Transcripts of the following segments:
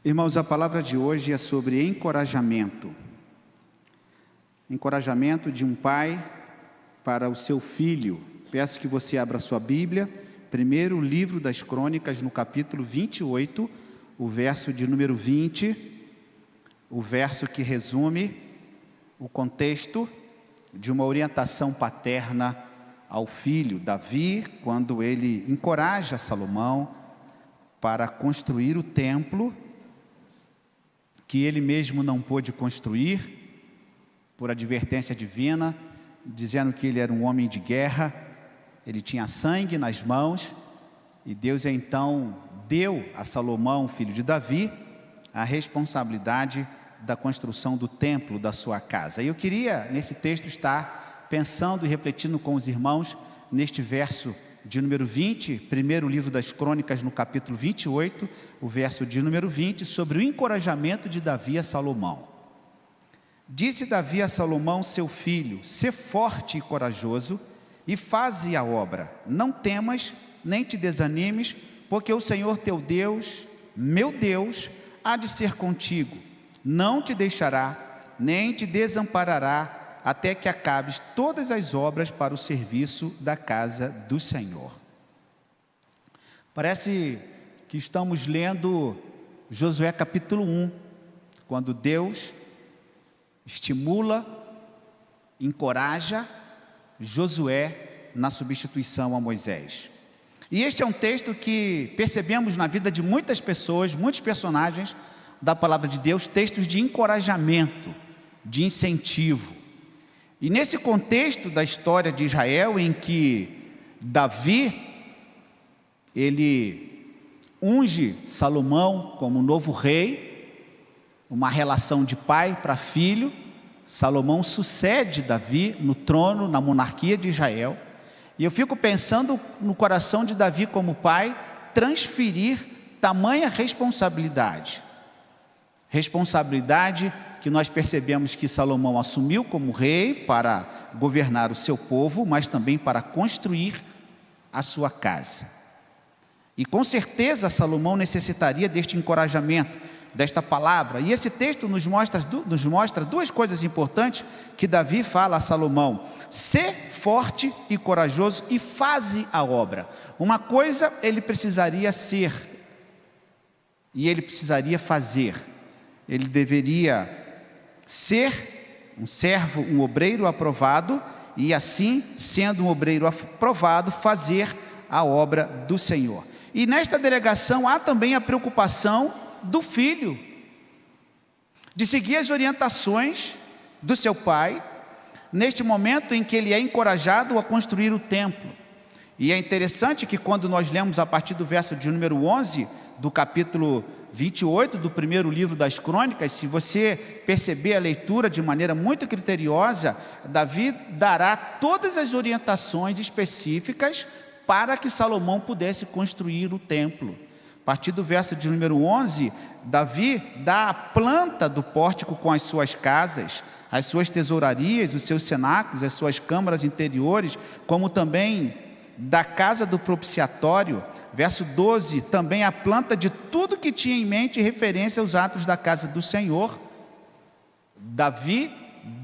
Irmãos, a palavra de hoje é sobre encorajamento. Encorajamento de um pai para o seu filho. Peço que você abra sua Bíblia, primeiro livro das Crônicas, no capítulo 28, o verso de número 20, o verso que resume o contexto de uma orientação paterna ao filho Davi, quando ele encoraja Salomão para construir o templo que ele mesmo não pôde construir, por advertência divina, dizendo que ele era um homem de guerra, ele tinha sangue nas mãos, e Deus então deu a Salomão, filho de Davi, a responsabilidade da construção do templo da sua casa. E eu queria, nesse texto, estar pensando e refletindo com os irmãos, neste verso de número 20, primeiro livro das Crônicas, no capítulo 28, o verso de número 20, sobre o encorajamento de Davi a Salomão. Disse Davi a Salomão, seu filho: sê forte e corajoso, e faze a obra. Não temas, nem te desanimes, porque o Senhor teu Deus, meu Deus, há de ser contigo. Não te deixará, nem te desamparará, até que acabes todas as obras para o serviço da casa do Senhor. Parece que estamos lendo Josué capítulo 1, quando Deus estimula, encoraja Josué na substituição a Moisés. E este é um texto que percebemos na vida de muitas pessoas, muitos personagens da palavra de Deus, textos de encorajamento, de incentivo. E nesse contexto da história de Israel, em que Davi, ele unge Salomão como novo rei, uma relação de pai para filho, Salomão sucede Davi no trono, na monarquia de Israel, e eu fico pensando no coração de Davi como pai, transferir tamanha responsabilidade que nós percebemos que Salomão assumiu como rei para governar o seu povo, mas também para construir a sua casa. E com certeza Salomão necessitaria deste encorajamento, desta palavra. E esse texto nos mostra duas coisas importantes que Davi fala a Salomão: sê forte e corajoso e faze a obra. Uma coisa ele precisaria ser, e ele precisaria fazer. Ele deveria ser um servo, um obreiro aprovado, e assim, sendo um obreiro aprovado, fazer a obra do Senhor. E nesta delegação há também a preocupação do filho, de seguir as orientações do seu pai, neste momento em que ele é encorajado a construir o templo. E é interessante que quando nós lemos a partir do verso de número 11, do capítulo 28 do primeiro livro das Crônicas, se você perceber a leitura de maneira muito criteriosa, Davi dará todas as orientações específicas para que Salomão pudesse construir o templo. A partir do verso de número 11, Davi dá a planta do pórtico com as suas casas, as suas tesourarias, os seus cenáculos, as suas câmaras interiores, como também da casa do propiciatório. Verso 12, também a planta de tudo que tinha em mente referência aos atos da casa do Senhor. Davi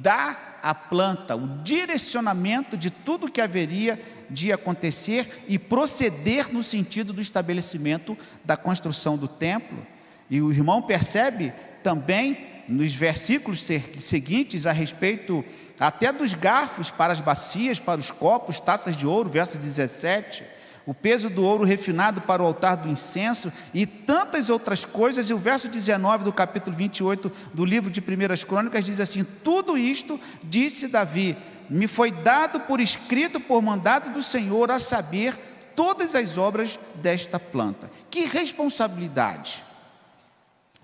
dá a planta, o direcionamento de tudo que haveria de acontecer e proceder no sentido do estabelecimento da construção do templo. E o irmão percebe também nos versículos seguintes a respeito até dos garfos para as bacias, para os copos, taças de ouro, verso 17, o peso do ouro refinado para o altar do incenso e tantas outras coisas. E o verso 19 do capítulo 28 do livro de 1 Crônicas diz assim: tudo isto, disse Davi, me foi dado por escrito por mandado do Senhor, a saber, todas as obras desta planta. Que responsabilidade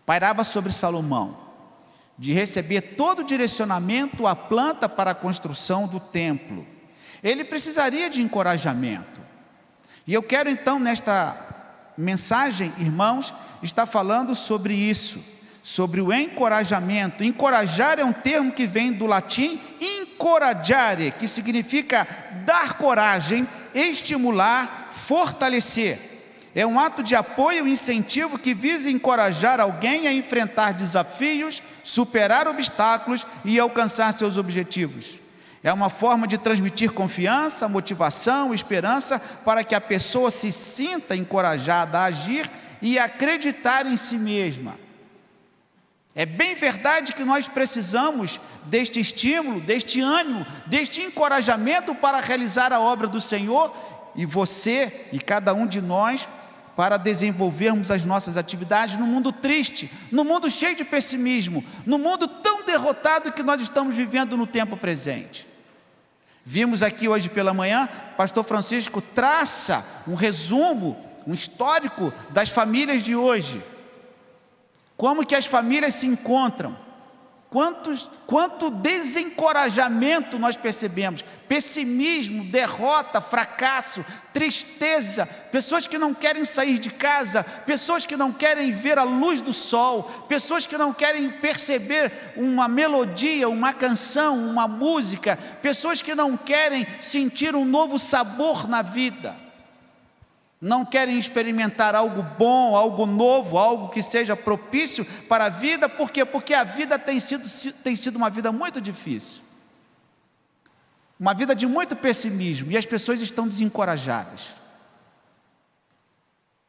pairava sobre Salomão, de receber todo o direcionamento à planta para a construção do templo. Ele precisaria de encorajamento. E eu quero então, nesta mensagem, irmãos, estar falando sobre isso, sobre o encorajamento. Encorajar é um termo que vem do latim encoragare, que significa dar coragem, estimular, fortalecer. É um ato de apoio e incentivo que visa encorajar alguém a enfrentar desafios, superar obstáculos e alcançar seus objetivos. É uma forma de transmitir confiança, motivação, esperança para que a pessoa se sinta encorajada a agir e acreditar em si mesma. É bem verdade que nós precisamos deste estímulo, deste ânimo, deste encorajamento para realizar a obra do Senhor, e você e cada um de nós, para desenvolvermos as nossas atividades no mundo triste, no mundo cheio de pessimismo, no mundo tão derrotado que nós estamos vivendo no tempo presente. Vimos aqui hoje pela manhã, pastor Francisco traça um resumo, um histórico das famílias de hoje. Como que as famílias se encontram? Quanto desencorajamento nós percebemos, pessimismo, derrota, fracasso, tristeza, pessoas que não querem sair de casa, pessoas que não querem ver a luz do sol, pessoas que não querem perceber uma melodia, uma canção, uma música, pessoas que não querem sentir um novo sabor na vida. Não querem experimentar algo bom, algo novo, algo que seja propício para a vida. Por quê? Porque a vida tem sido uma vida muito difícil. Uma vida de muito pessimismo, e as pessoas estão desencorajadas.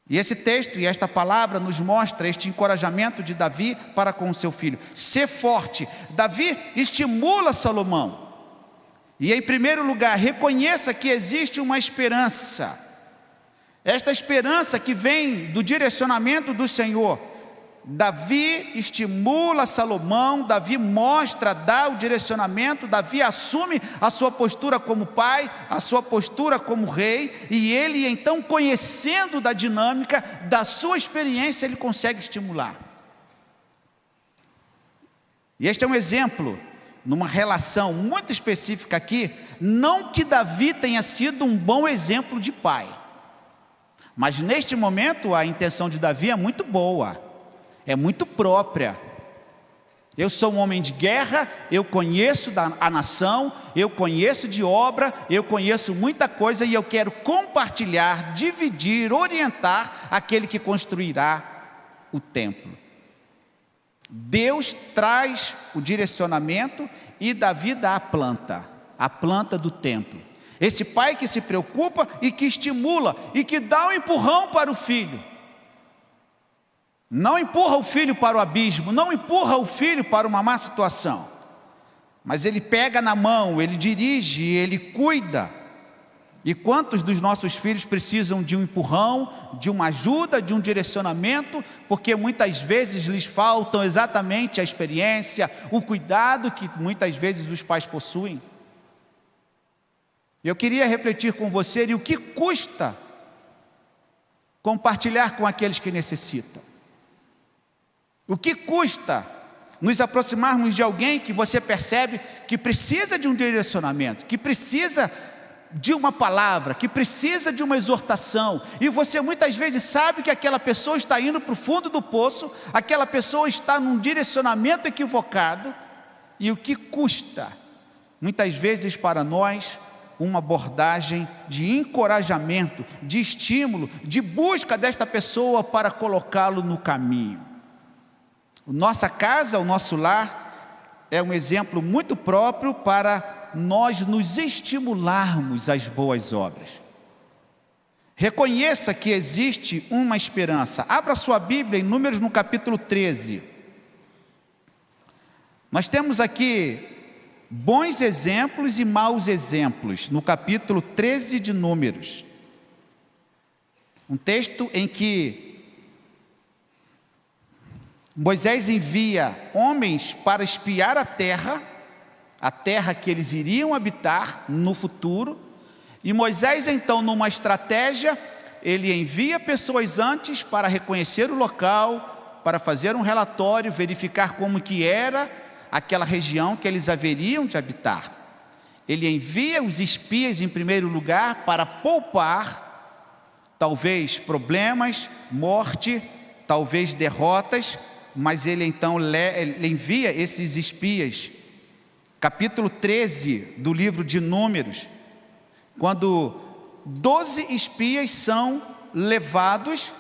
E esse texto e esta palavra nos mostra este encorajamento de Davi para com o seu filho. Ser forte. Davi estimula Salomão. E em primeiro lugar, reconheça que existe uma esperança. Esta esperança que vem do direcionamento do Senhor. Davi estimula Salomão, Davi mostra, dá o direcionamento, Davi assume a sua postura como pai, a sua postura como rei, e ele então, conhecendo da dinâmica, da sua experiência, ele consegue estimular. E este é um exemplo, numa relação muito específica aqui, não que Davi tenha sido um bom exemplo de pai, mas neste momento a intenção de Davi é muito boa, é muito própria. Eu sou um homem de guerra, eu conheço a nação, eu conheço de obra, eu conheço muita coisa e eu quero compartilhar, dividir, orientar aquele que construirá o templo. Deus traz o direcionamento e Davi dá a planta do templo. Esse pai que se preocupa e que estimula e que dá um empurrão para o filho. Não empurra o filho para o abismo, não empurra o filho para uma má situação, mas ele pega na mão, ele dirige, ele cuida. E quantos dos nossos filhos precisam de um empurrão, de uma ajuda, de um direcionamento, porque muitas vezes lhes faltam exatamente a experiência, o cuidado que muitas vezes os pais possuem. Eu queria refletir com você, e o que custa compartilhar com aqueles que necessitam? O que custa nos aproximarmos de alguém que você percebe que precisa de um direcionamento, que precisa de uma palavra, que precisa de uma exortação, e você muitas vezes sabe que aquela pessoa está indo para o fundo do poço, aquela pessoa está num direcionamento equivocado, e o que custa, muitas vezes para nós, uma abordagem de encorajamento, de estímulo, de busca desta pessoa para colocá-lo no caminho. Nossa casa, o nosso lar, é um exemplo muito próprio para nós nos estimularmos às boas obras. Reconheça que existe uma esperança. Abra sua Bíblia em Números no capítulo 13. Nós temos aqui bons exemplos e maus exemplos, no capítulo 13 de Números. Um texto em que Moisés envia homens para espiar a terra que eles iriam habitar no futuro, e Moisés então, numa estratégia, ele envia pessoas antes para reconhecer o local, para fazer um relatório, verificar como que era aquela região que eles haveriam de habitar. Ele envia os espias em primeiro lugar para poupar, talvez problemas, morte, talvez derrotas, mas ele então ele envia esses espias. Capítulo 13 do livro de Números, quando 12 espias são levados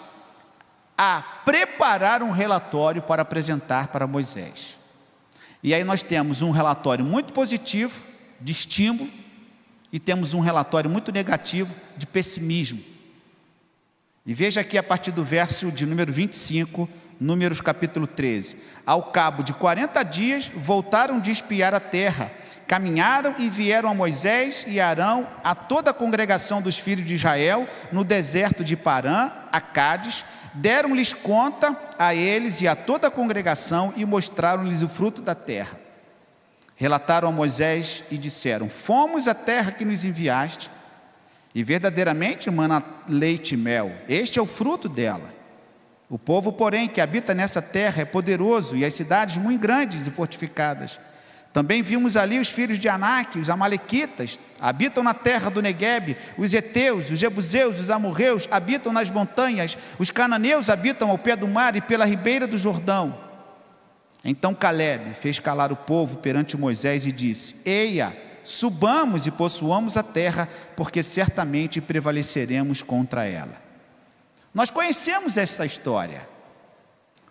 a preparar um relatório para apresentar para Moisés. E aí nós temos um relatório muito positivo, de estímulo, e temos um relatório muito negativo, de pessimismo. E veja aqui a partir do verso de número 25, Números capítulo 13. Ao cabo de 40 dias, voltaram de espiar a terra, caminharam e vieram a Moisés e Arão, a toda a congregação dos filhos de Israel, no deserto de Parã, a Cádiz, deram-lhes conta a eles e a toda a congregação e mostraram-lhes o fruto da terra. Relataram a Moisés e disseram: fomos à terra que nos enviaste, e verdadeiramente mana leite e mel, este é o fruto dela. O povo, porém, que habita nessa terra é poderoso, e as cidades muito grandes e fortificadas. Também vimos ali os filhos de Anak, os amalequitas, habitam na terra do Neguebe, os heteus, os jebuseus, os amorreus, habitam nas montanhas, os cananeus habitam ao pé do mar e pela ribeira do Jordão. Então Calebe fez calar o povo perante Moisés e disse: eia, subamos e possuamos a terra, porque certamente prevaleceremos contra ela. Nós conhecemos essa história.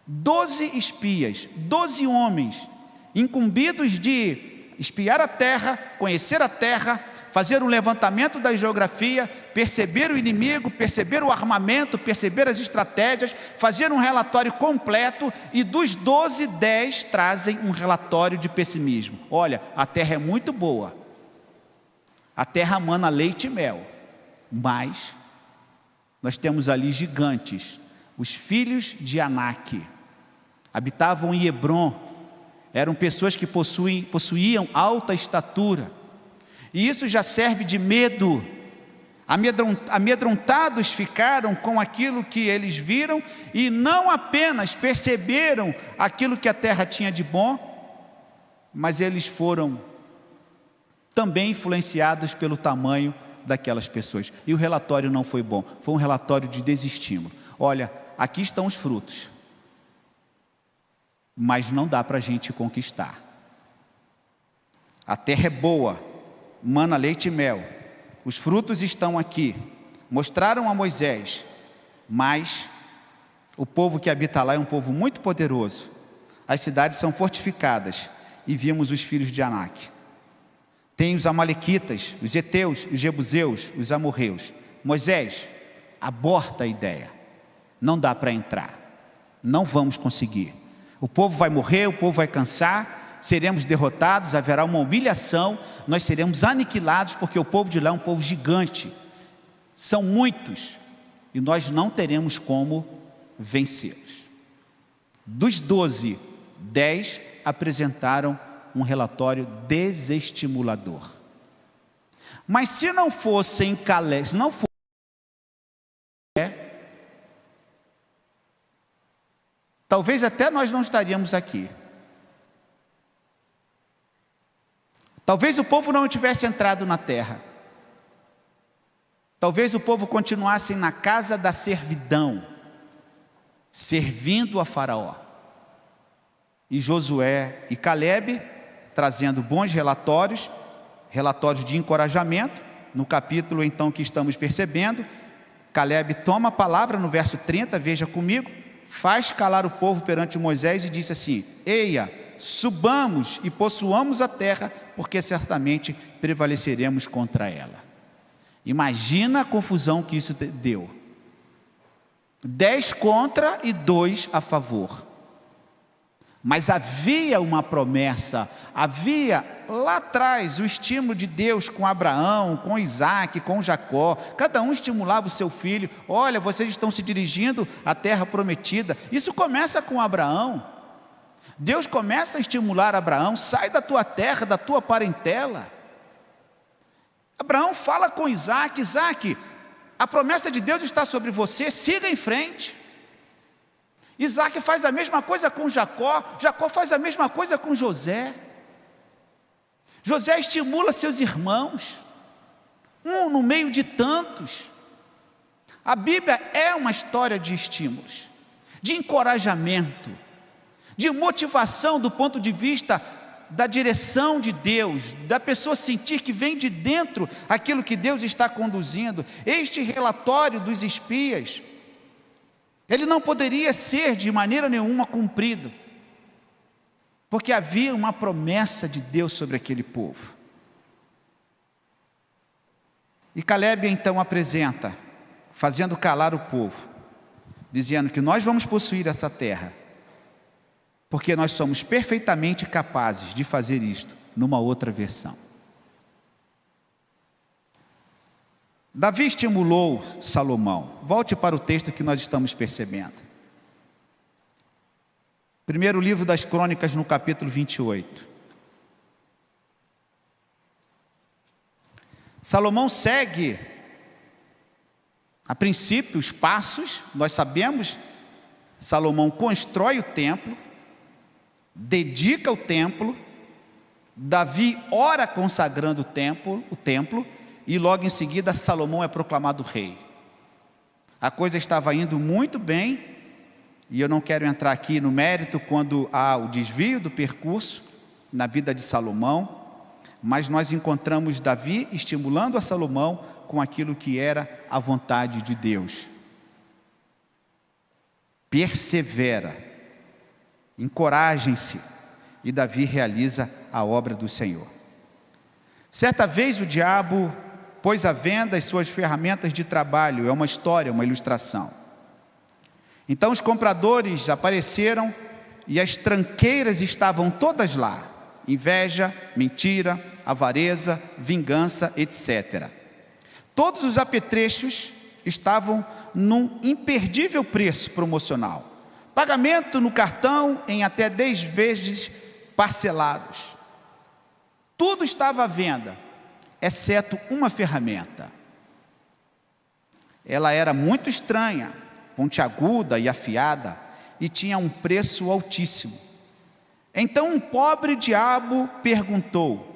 12 espias, 12 homens, incumbidos de espiar a terra, conhecer a terra, fazer um levantamento da geografia, perceber o inimigo, perceber o armamento, perceber as estratégias, fazer um relatório completo, e dos 12, 10 trazem um relatório de pessimismo. Olha, a terra é muito boa, a terra mana leite e mel, mas nós temos ali gigantes, os filhos de Anak, habitavam em Hebrom, eram pessoas que possuíam alta estatura, e isso já serve de medo. Amedrontados ficaram com aquilo que eles viram, e não apenas perceberam aquilo que a terra tinha de bom, mas eles foram também influenciados pelo tamanho daquelas pessoas, e o relatório não foi bom, foi um relatório de desestímulo. Olha, aqui estão os frutos, mas não dá para a gente conquistar. A terra é boa, mana leite e mel, os frutos estão aqui, mostraram a Moisés, mas o povo que habita lá é um povo muito poderoso, as cidades são fortificadas, e vimos os filhos de Anak. Tem os amalequitas, os heteus, os jebuseus, os amorreus. Moisés, aborta a ideia, não dá para entrar, não vamos conseguir. O povo vai morrer, o povo vai cansar, seremos derrotados, haverá uma humilhação, nós seremos aniquilados, porque o povo de lá é um povo gigante, são muitos, e nós não teremos como vencê-los. Dos 12, 10 apresentaram um relatório desestimulador. Mas se não fossem Calebe, se não fosse, talvez até nós não estaríamos aqui. Talvez o povo não tivesse entrado na terra. Talvez o povo continuasse na casa da servidão, servindo a Faraó. E Josué e Calebe trazendo bons relatórios de encorajamento. No capítulo então que estamos percebendo, Calebe toma a palavra no verso 30, veja comigo, faz calar o povo perante Moisés e disse assim: eia, subamos e possuamos a terra, porque certamente prevaleceremos contra ela. Imagina a confusão que isso deu. 10 contra e 2 a favor. Mas havia uma promessa, havia lá atrás o estímulo de Deus com Abraão, com Isaac, com Jacó. Cada um estimulava o seu filho. Olha, vocês estão se dirigindo à terra prometida. Isso começa com Abraão. Deus começa a estimular Abraão: sai da tua terra, da tua parentela. Abraão fala com Isaac: Isaac, a promessa de Deus está sobre você, siga em frente. Isaac faz a mesma coisa com Jacó, Jacó faz a mesma coisa com José. José estimula seus irmãos, um no meio de tantos. A Bíblia é uma história de estímulos, de encorajamento, de motivação do ponto de vista da direção de Deus, da pessoa sentir que vem de dentro aquilo que Deus está conduzindo. Este relatório dos espias, ele não poderia ser de maneira nenhuma cumprido, porque havia uma promessa de Deus sobre aquele povo. E Calebe então apresenta, fazendo calar o povo, dizendo que nós vamos possuir essa terra, porque nós somos perfeitamente capazes de fazer isto numa outra versão. Davi estimulou Salomão. Volte para o texto que nós estamos percebendo. Primeiro livro das Crônicas, no capítulo 28. Salomão segue, a princípio, os passos. Nós sabemos, Salomão constrói o templo, dedica o templo, Davi ora consagrando o templo, e logo em seguida Salomão é proclamado rei. A coisa estava indo muito bem, e eu não quero entrar aqui no mérito quando há o desvio do percurso na vida de Salomão, mas nós encontramos Davi estimulando a Salomão com aquilo que era a vontade de Deus. Persevera, encorajem-se, e Davi realiza a obra do Senhor. Certa vez o diabo pôs à venda as suas ferramentas de trabalho. É uma história, uma ilustração. Então os compradores apareceram e as tranqueiras estavam todas lá: inveja, mentira, avareza, vingança, etc. Todos os apetrechos estavam num imperdível preço promocional. Pagamento no cartão em até 10 vezes parcelados. Tudo estava à venda, exceto uma ferramenta. Ela era muito estranha, pontiaguda e afiada, e tinha um preço altíssimo. Então um pobre diabo perguntou: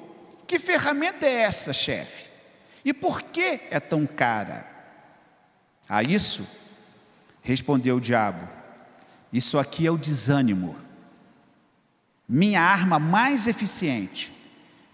que ferramenta é essa, chefe? E por que é tão cara? A isso respondeu o diabo: isso aqui é o desânimo. Minha arma mais eficiente,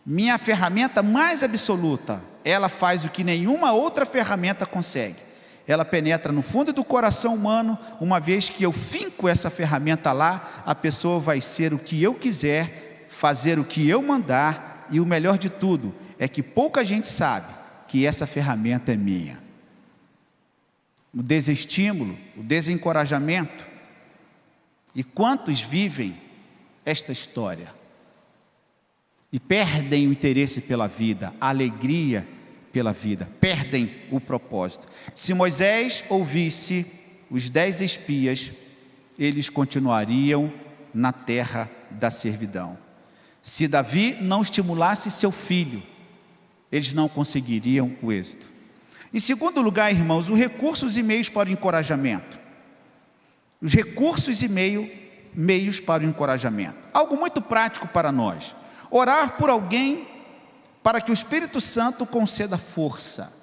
minha ferramenta mais absoluta. Ela faz o que nenhuma outra ferramenta consegue. Ela penetra no fundo do coração humano. Uma vez que eu finco essa ferramenta lá, a pessoa vai ser o que eu quiser, fazer o que eu mandar, e o melhor de tudo é que pouca gente sabe que essa ferramenta é minha. O desestímulo, o desencorajamento. E quantos vivem esta história e perdem o interesse pela vida, a alegria pela vida, perdem o propósito. Se Moisés ouvisse os 10 espias, eles continuariam na terra da servidão. Se Davi não estimulasse seu filho, eles não conseguiriam o êxito. Em segundo lugar, irmãos, os recursos e meios para o encorajamento. Os recursos e meios para o encorajamento. Algo muito prático para nós. Orar por alguém para que o Espírito Santo conceda força.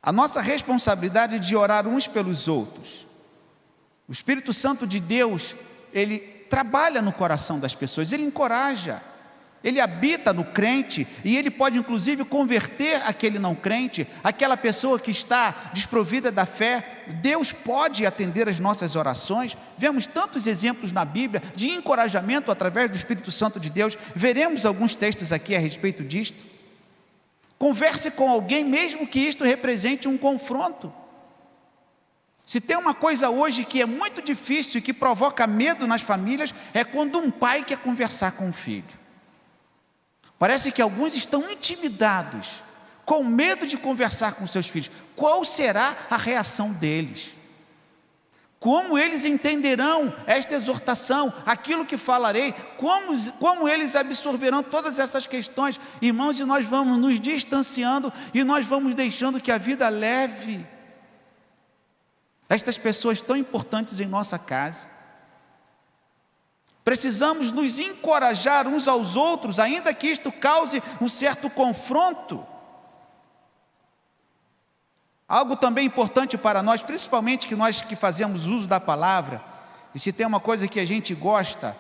A nossa responsabilidade é de orar uns pelos outros. O Espírito Santo de Deus, ele trabalha no coração das pessoas, ele encoraja, ele habita no crente, e ele pode inclusive converter aquele não crente, aquela pessoa que está desprovida da fé. Deus pode atender as nossas orações. Vemos tantos exemplos na Bíblia de encorajamento através do Espírito Santo de Deus. Veremos alguns textos aqui a respeito disto. Converse com alguém, mesmo que isto represente um confronto. Se tem uma coisa hoje que é muito difícil e que provoca medo nas famílias, é quando um pai quer conversar com um filho. Parece que alguns estão intimidados, com medo de conversar com seus filhos. Qual será a reação deles? Como eles entenderão esta exortação, aquilo que falarei? Como eles absorverão todas essas questões? Irmãos, e nós vamos nos distanciando, e nós vamos deixando que a vida leve estas pessoas tão importantes em nossa casa. Precisamos nos encorajar uns aos outros, ainda que isto cause um certo confronto. Algo também importante para nós, principalmente que nós que fazemos uso da palavra, e se tem uma coisa que a gente gosta,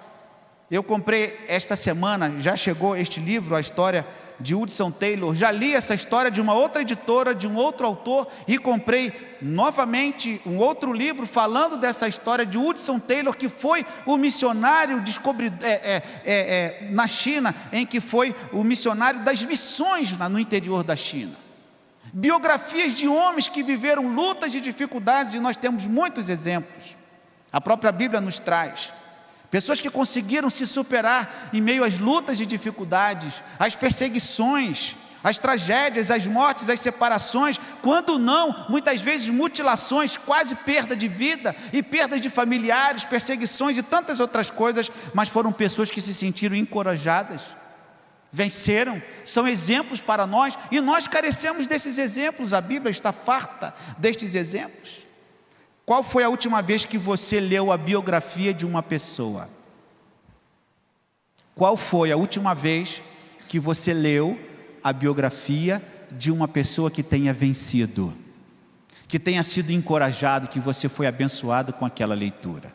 Eu comprei esta semana, já chegou este livro, a história de Hudson Taylor. Já li essa história de uma outra editora, de um outro autor, e comprei novamente um outro livro falando dessa história de Hudson Taylor, que foi o missionário na China, em que foi o missionário das missões no interior da China. Biografias de homens que viveram lutas e dificuldades, e nós temos muitos exemplos. A própria Bíblia nos traz. Pessoas que conseguiram se superar em meio às lutas e dificuldades, às perseguições, às tragédias, às mortes, às separações, quando não, muitas vezes mutilações, quase perda de vida e perda de familiares, perseguições e tantas outras coisas, mas foram pessoas que se sentiram encorajadas, venceram, são exemplos para nós, e nós carecemos desses exemplos. A Bíblia está farta destes exemplos. Qual foi a última vez que você leu a biografia de uma pessoa? Qual foi a última vez que você leu a biografia de uma pessoa que tenha vencido, que tenha sido encorajado, que você foi abençoado com aquela leitura?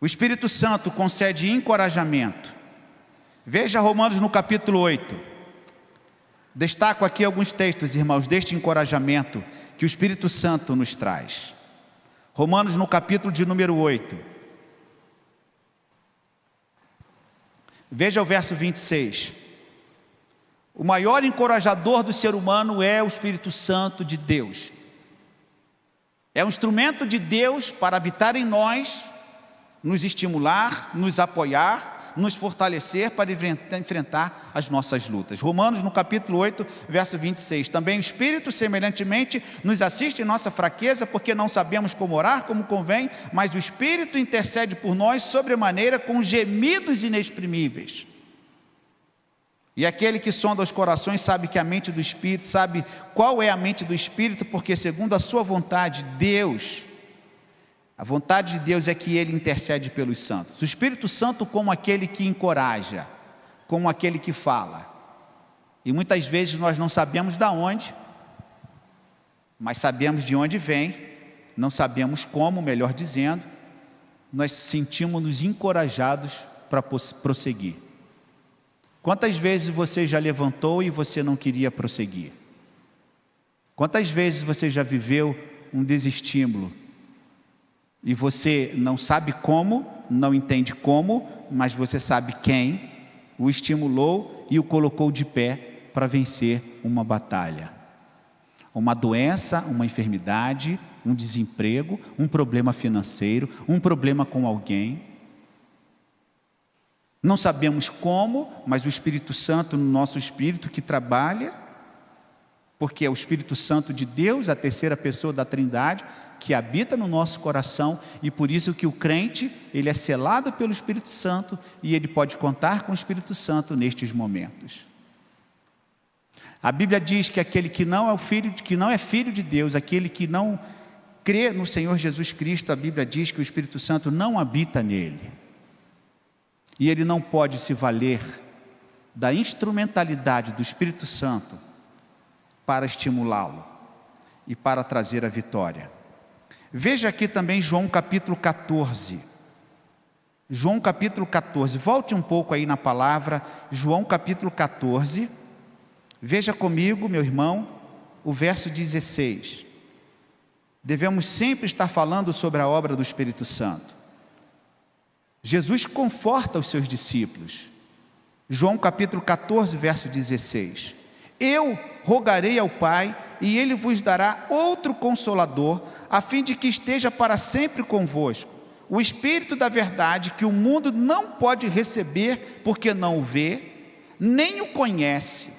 O Espírito Santo concede encorajamento. Veja Romanos no capítulo 8. Destaco aqui alguns textos, irmãos, deste encorajamento que o Espírito Santo nos traz. Romanos no capítulo de número 8. Veja o verso 26. O maior encorajador do ser humano é o Espírito Santo de Deus. É um instrumento de Deus para habitar em nós, nos estimular, nos apoiar, nos fortalecer para enfrentar as nossas lutas. Romanos no capítulo 8, verso 26. Também o Espírito semelhantemente nos assiste em nossa fraqueza, porque não sabemos como orar como convém, mas o Espírito intercede por nós sobremaneira com gemidos inexprimíveis. E aquele que sonda os corações sabe que a mente do Espírito, sabe qual é a mente do Espírito, porque segundo a sua vontade, a vontade de Deus é que Ele intercede pelos santos. O Espírito Santo como aquele que encoraja, como aquele que fala. E muitas vezes nós não sabemos de onde, mas sabemos de onde vem, não sabemos como, melhor dizendo, nós sentimos-nos encorajados para prosseguir. Quantas vezes você já levantou e você não queria prosseguir? Quantas vezes você já viveu um desestímulo? E você não sabe como, não entende como, mas você sabe quem o estimulou e o colocou de pé para vencer uma batalha. Uma doença, uma enfermidade, um desemprego, um problema financeiro, um problema com alguém. Não sabemos como, mas o Espírito Santo no nosso espírito que trabalha, porque é o Espírito Santo de Deus, a terceira pessoa da Trindade, que habita no nosso coração, e por isso que o crente, ele é selado pelo Espírito Santo, e ele pode contar com o Espírito Santo nestes momentos. A Bíblia diz que aquele que não é filho de Deus, aquele que não crê no Senhor Jesus Cristo, a Bíblia diz que o Espírito Santo não habita nele, e ele não pode se valer da instrumentalidade do Espírito Santo para estimulá-lo e para trazer a vitória. Veja aqui também João capítulo 14. João capítulo 14. Volte um pouco aí na palavra. João capítulo 14. Veja comigo, meu irmão, o verso 16. Devemos sempre estar falando sobre a obra do Espírito Santo. Jesus conforta os seus discípulos. João capítulo 14, verso 16. Eu rogarei ao Pai, e Ele vos dará outro Consolador, a fim de que esteja para sempre convosco, o Espírito da verdade, que o mundo não pode receber, porque não o vê, nem o conhece.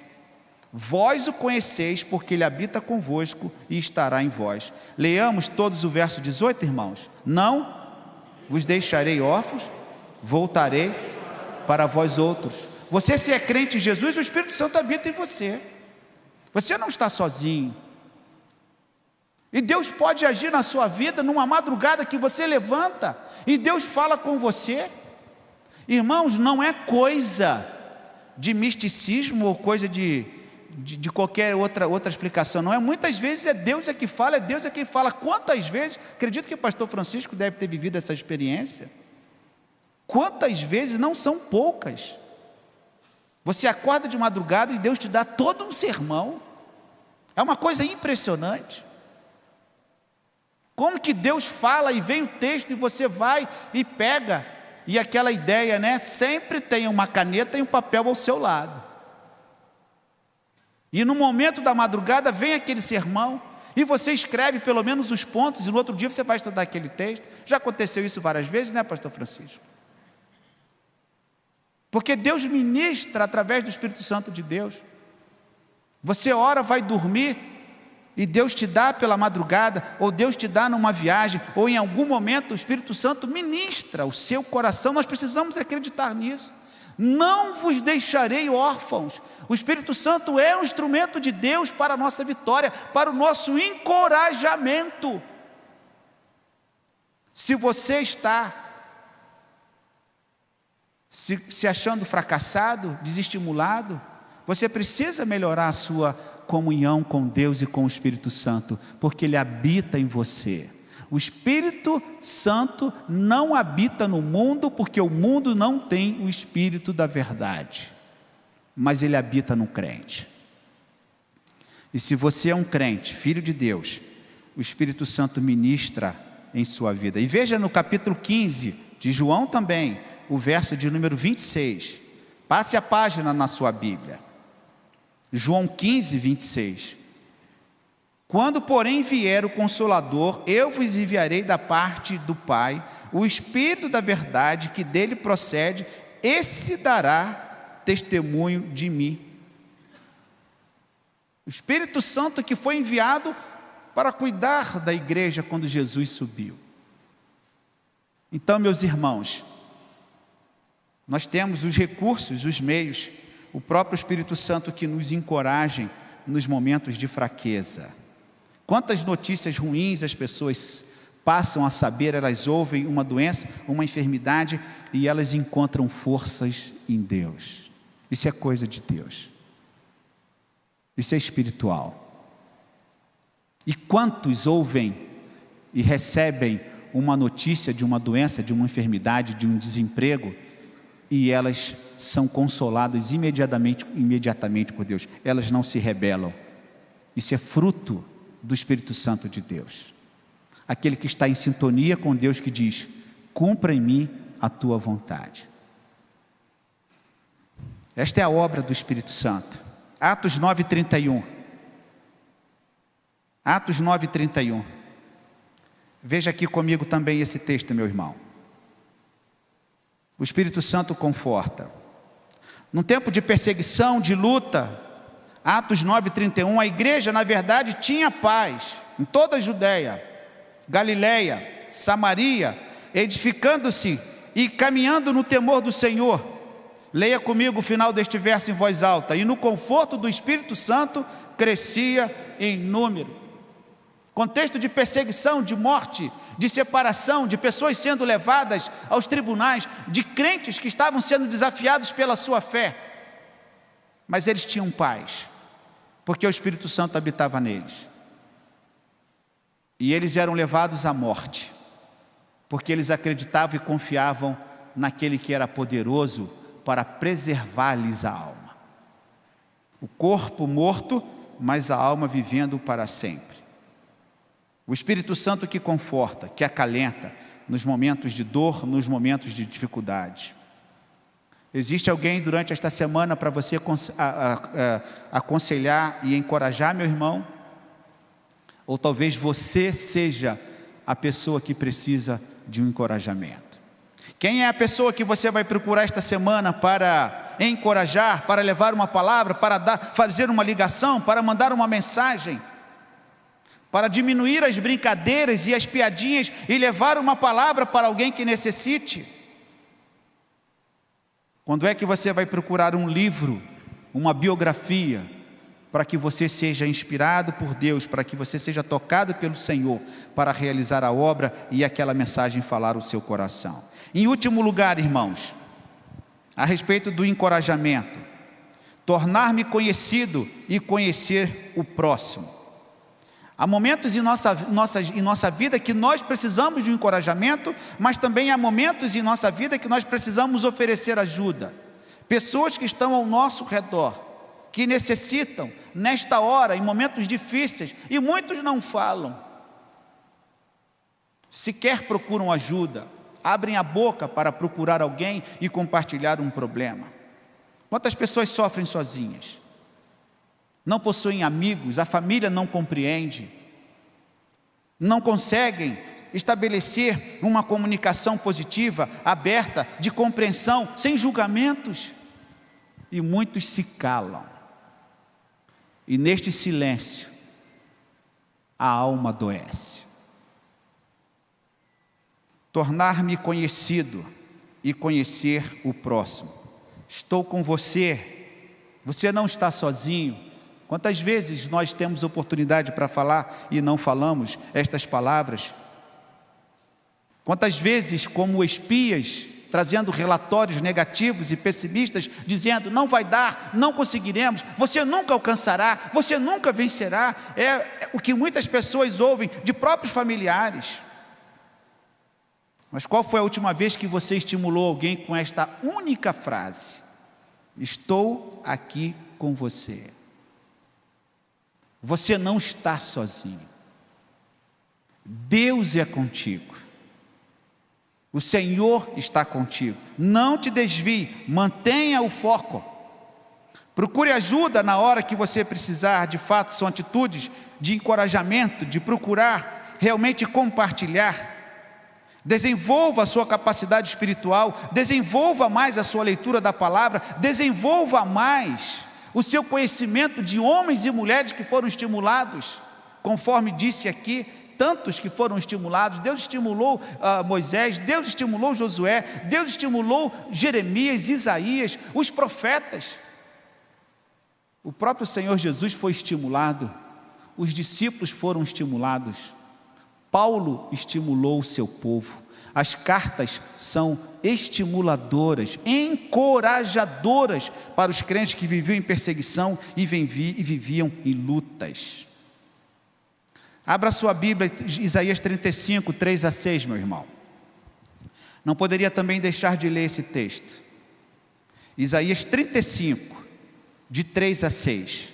Vós o conheceis, porque Ele habita convosco e estará em vós. Leamos todos o verso 18, irmãos. Não vos deixarei órfãos, voltarei para vós outros. Você, se é crente em Jesus, o Espírito Santo habita em você. Você não está sozinho. E Deus pode agir na sua vida numa madrugada que você levanta e Deus fala com você. Irmãos, não é coisa de misticismo ou coisa de qualquer outra explicação. Não é, muitas vezes é Deus que fala, é Deus quem fala. Quantas vezes, acredito que o pastor Francisco deve ter vivido essa experiência. Quantas vezes, não são poucas, você acorda de madrugada e Deus te dá todo um sermão. É uma coisa impressionante. Como que Deus fala e vem o texto e você vai e pega, e aquela ideia, né? Sempre tem uma caneta e um papel ao seu lado. E no momento da madrugada vem aquele sermão, e você escreve pelo menos os pontos, e no outro dia você vai estudar aquele texto. Já aconteceu isso várias vezes, né, pastor Francisco? Porque Deus ministra através do Espírito Santo de Deus. Você ora, vai dormir, e Deus te dá pela madrugada, ou Deus te dá numa viagem, ou em algum momento o Espírito Santo ministra o seu coração. Nós precisamos acreditar nisso. Não vos deixarei órfãos. O Espírito Santo é um instrumento de Deus para a nossa vitória, para o nosso encorajamento. Se você está se achando fracassado, desestimulado, você precisa melhorar a sua comunhão com Deus e com o Espírito Santo, porque Ele habita em você. O Espírito Santo não habita no mundo, porque o mundo não tem o Espírito da verdade, mas ele habita no crente. E se você é um crente, filho de Deus, o Espírito Santo ministra em sua vida. E veja no capítulo 15 de João também, o verso de número 26. Passe a página na sua Bíblia. João 15, 26. Quando, porém, vier o Consolador, eu vos enviarei da parte do Pai, o Espírito da verdade que dele procede, esse dará testemunho de mim. O Espírito Santo que foi enviado para cuidar da igreja quando Jesus subiu. Então, meus irmãos, nós temos os recursos, os meios, o próprio Espírito Santo que nos encoraja nos momentos de fraqueza. Quantas notícias ruins as pessoas passam a saber, elas ouvem uma doença, uma enfermidade, e elas encontram forças em Deus. Isso é coisa de Deus. Isso é espiritual. E quantos ouvem e recebem uma notícia de uma doença, de uma enfermidade, de um desemprego, e elas são consoladas imediatamente por Deus. Elas não se rebelam. Isso é fruto do Espírito Santo de Deus. Aquele que está em sintonia com Deus, que diz: cumpra em mim a tua vontade. Esta é a obra do Espírito Santo. Atos 9:31. Atos 9:31. Veja aqui comigo também esse texto, meu irmão. O Espírito Santo conforta. Num tempo de perseguição, de luta, Atos 9:31, a igreja, na verdade, tinha paz em toda a Judéia, Galileia, Samaria, edificando-se e caminhando no temor do Senhor. Leia comigo o final deste verso em voz alta. E no conforto do Espírito Santo crescia em número. Contexto de perseguição, de morte, de separação, de pessoas sendo levadas aos tribunais, de crentes que estavam sendo desafiados pela sua fé. Mas eles tinham paz, porque o Espírito Santo habitava neles. E eles eram levados à morte, porque eles acreditavam e confiavam naquele que era poderoso para preservar-lhes a alma. O corpo morto, mas a alma vivendo para sempre. O Espírito Santo que conforta, que acalenta nos momentos de dor, nos momentos de dificuldade. Existe alguém durante esta semana para você aconselhar e encorajar, meu irmão? Ou talvez você seja a pessoa que precisa de um encorajamento. Quem é a pessoa que você vai procurar esta semana para encorajar, para levar uma palavra, para fazer uma ligação, para mandar uma mensagem, para diminuir as brincadeiras e as piadinhas e levar uma palavra para alguém que necessite? Quando é que você vai procurar um livro, uma biografia, para que você seja inspirado por Deus, para que você seja tocado pelo Senhor, para realizar a obra e aquela mensagem falar o seu coração? Em último lugar, irmãos, a respeito do encorajamento, tornar-me conhecido e conhecer o próximo. Há momentos em nossa vida que nós precisamos de um encorajamento, mas também há momentos em nossa vida que nós precisamos oferecer ajuda. Pessoas que estão ao nosso redor, que necessitam, nesta hora, em momentos difíceis, e muitos não falam, sequer procuram ajuda, abrem a boca para procurar alguém e compartilhar um problema. Quantas pessoas sofrem sozinhas? Não possuem amigos, a família não compreende, não conseguem estabelecer uma comunicação positiva, aberta, de compreensão, sem julgamentos, e muitos se calam, e neste silêncio, a alma adoece. Tornar-me conhecido e conhecer o próximo. Estou com você, você não está sozinho. Quantas vezes nós temos oportunidade para falar e não falamos estas palavras? Quantas vezes, como espias, trazendo relatórios negativos e pessimistas, dizendo, não vai dar, não conseguiremos, você nunca alcançará, você nunca vencerá. É o que muitas pessoas ouvem de próprios familiares. Mas qual foi a última vez que você estimulou alguém com esta única frase? Estou aqui com você. Você não está sozinho. Deus é contigo. O Senhor está contigo. Não te desvie, mantenha o foco. Procure ajuda na hora que você precisar. De fato, são atitudes de encorajamento, de procurar realmente compartilhar. Desenvolva a sua capacidade espiritual, desenvolva mais a sua leitura da palavra, desenvolva mais o seu conhecimento de homens e mulheres que foram estimulados, conforme disse aqui, tantos que foram estimulados. Deus estimulou Moisés, Deus estimulou Josué, Deus estimulou Jeremias, Isaías, os profetas. O próprio Senhor Jesus foi estimulado, os discípulos foram estimulados, Paulo estimulou o seu povo. As cartas são estimuladoras, encorajadoras para os crentes que viviam em perseguição e viviam em lutas. Abra sua Bíblia, Isaías 35, 3 a 6, meu irmão. Não poderia também deixar de ler esse texto. Isaías 35, de 3 a 6.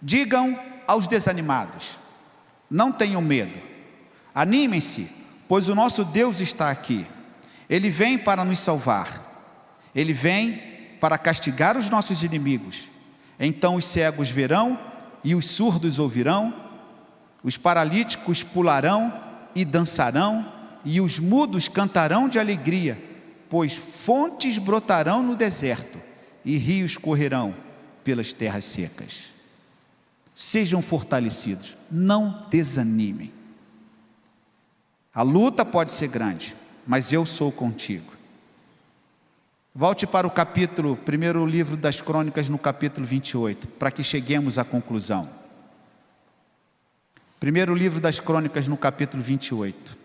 Digam aos desanimados, não tenham medo, animem-se, pois o nosso Deus está aqui. Ele vem para nos salvar, Ele vem para castigar os nossos inimigos. Então os cegos verão e os surdos ouvirão, os paralíticos pularão e dançarão, e os mudos cantarão de alegria, pois fontes brotarão no deserto e rios correrão pelas terras secas. Sejam fortalecidos, não desanimem. A luta pode ser grande, mas eu sou contigo. Volte para o capítulo, primeiro livro das Crônicas, no capítulo 28, para que cheguemos à conclusão. Primeiro livro das Crônicas, no capítulo 28.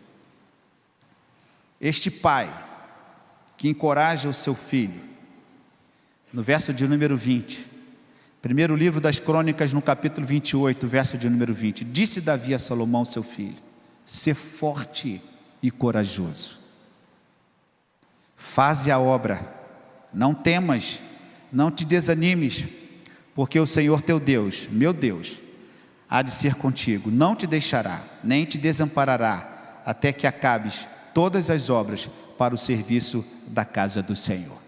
Este pai que encoraja o seu filho, no verso de número 20. Primeiro livro das Crônicas, no capítulo 28, verso de número 20. Disse Davi a Salomão, seu filho, sê forte e corajoso. Faze a obra, não temas, não te desanimes, porque o Senhor teu Deus, meu Deus, há de ser contigo, não te deixará, nem te desamparará, até que acabes todas as obras para o serviço da casa do Senhor.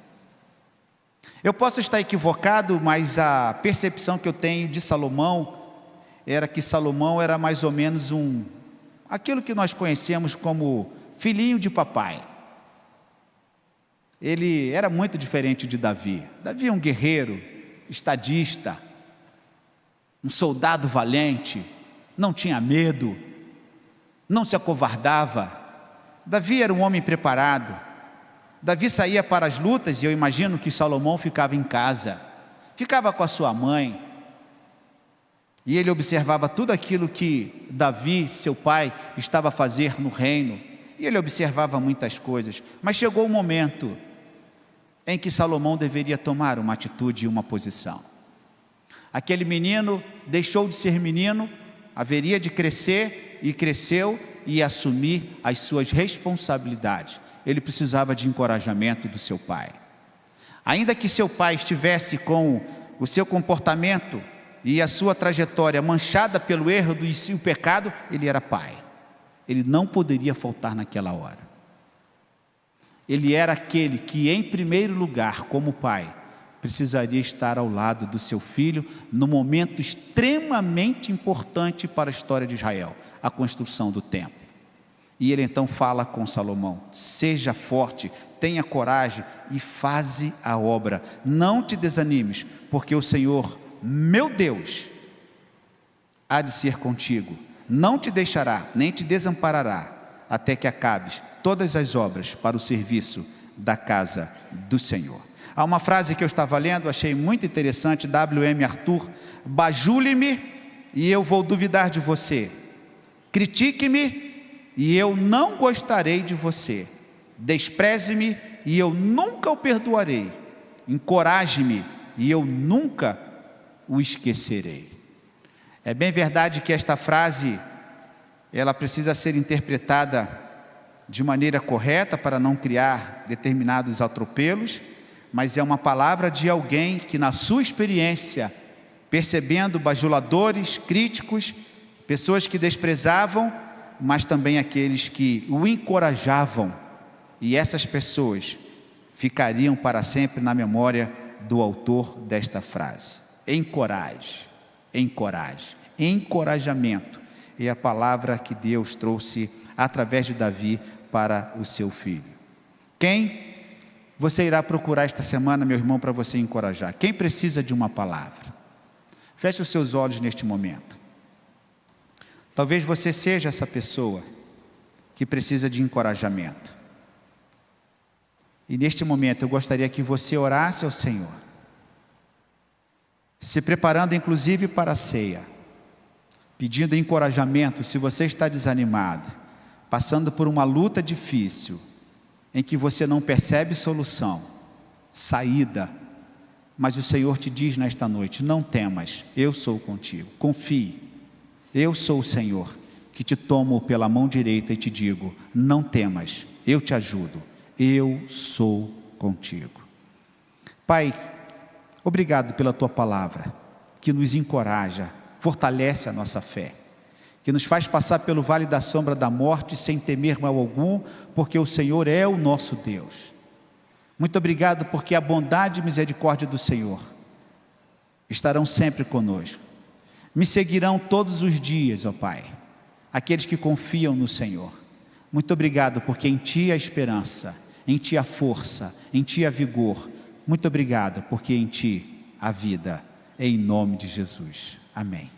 Eu posso estar equivocado, mas a percepção que eu tenho de Salomão era que Salomão era mais ou menos aquilo que nós conhecemos como filhinho de papai. Ele era muito diferente de Davi. Davi é um guerreiro, estadista, um soldado valente, não tinha medo, não se acovardava. Davi era um homem preparado. Davi saía para as lutas, e eu imagino que Salomão ficava em casa, ficava com a sua mãe, e ele observava tudo aquilo que Davi, seu pai, estava a fazer no reino, e ele observava muitas coisas. Mas chegou um momento em que Salomão deveria tomar uma atitude e uma posição. Aquele menino deixou de ser menino, haveria de crescer e cresceu e assumir as suas responsabilidades. Ele precisava de encorajamento do seu pai. Ainda que seu pai estivesse com o seu comportamento e a sua trajetória manchada pelo erro e o pecado, ele era pai. Ele não poderia faltar naquela hora. Ele era aquele que, em primeiro lugar, como pai, precisaria estar ao lado do seu filho no momento extremamente importante para a história de Israel, a construção do templo. E ele então fala com Salomão: seja forte, tenha coragem e faze a obra. Não te desanimes, porque o Senhor, meu Deus, há de ser contigo. Não te deixará, nem te desamparará, até que acabes todas as obras para o serviço da casa do Senhor. Há uma frase que eu estava lendo, achei muito interessante, W.M. Arthur: bajule-me e eu vou duvidar de você. Critique-me e eu não gostarei de você. Despreze-me e eu nunca o perdoarei. Encoraje-me e eu nunca o esquecerei. É bem verdade que esta frase, ela precisa ser interpretada de maneira correta para não criar determinados atropelos, mas é uma palavra de alguém que, na sua experiência, percebendo bajuladores, críticos, pessoas que desprezavam, mas também aqueles que o encorajavam, e essas pessoas ficariam para sempre na memória do autor desta frase. Encoraje, encoraje, encorajamento é a palavra que Deus trouxe através de Davi para o seu filho. Quem você irá procurar esta semana, meu irmão, para você encorajar? Quem precisa de uma palavra? Feche os seus olhos neste momento. Talvez você seja essa pessoa que precisa de encorajamento. E neste momento eu gostaria que você orasse ao Senhor, se preparando inclusive para a ceia, pedindo encorajamento. Se você está desanimado, passando por uma luta difícil, em que você não percebe solução, saída, mas o Senhor te diz nesta noite: não temas, eu sou contigo, confie, eu sou o Senhor, que te tomo pela mão direita e te digo: não temas, eu te ajudo, eu sou contigo. Pai, obrigado pela tua palavra, que nos encoraja, fortalece a nossa fé, que nos faz passar pelo vale da sombra da morte sem temer mal algum, porque o Senhor é o nosso Deus. Muito obrigado, porque a bondade e misericórdia do Senhor estarão sempre conosco, me seguirão todos os dias, ó Pai, aqueles que confiam no Senhor. Muito obrigado, porque em Ti há esperança, em Ti há força, em Ti há vigor. Muito obrigado, porque em Ti há vida, em nome de Jesus. Amém.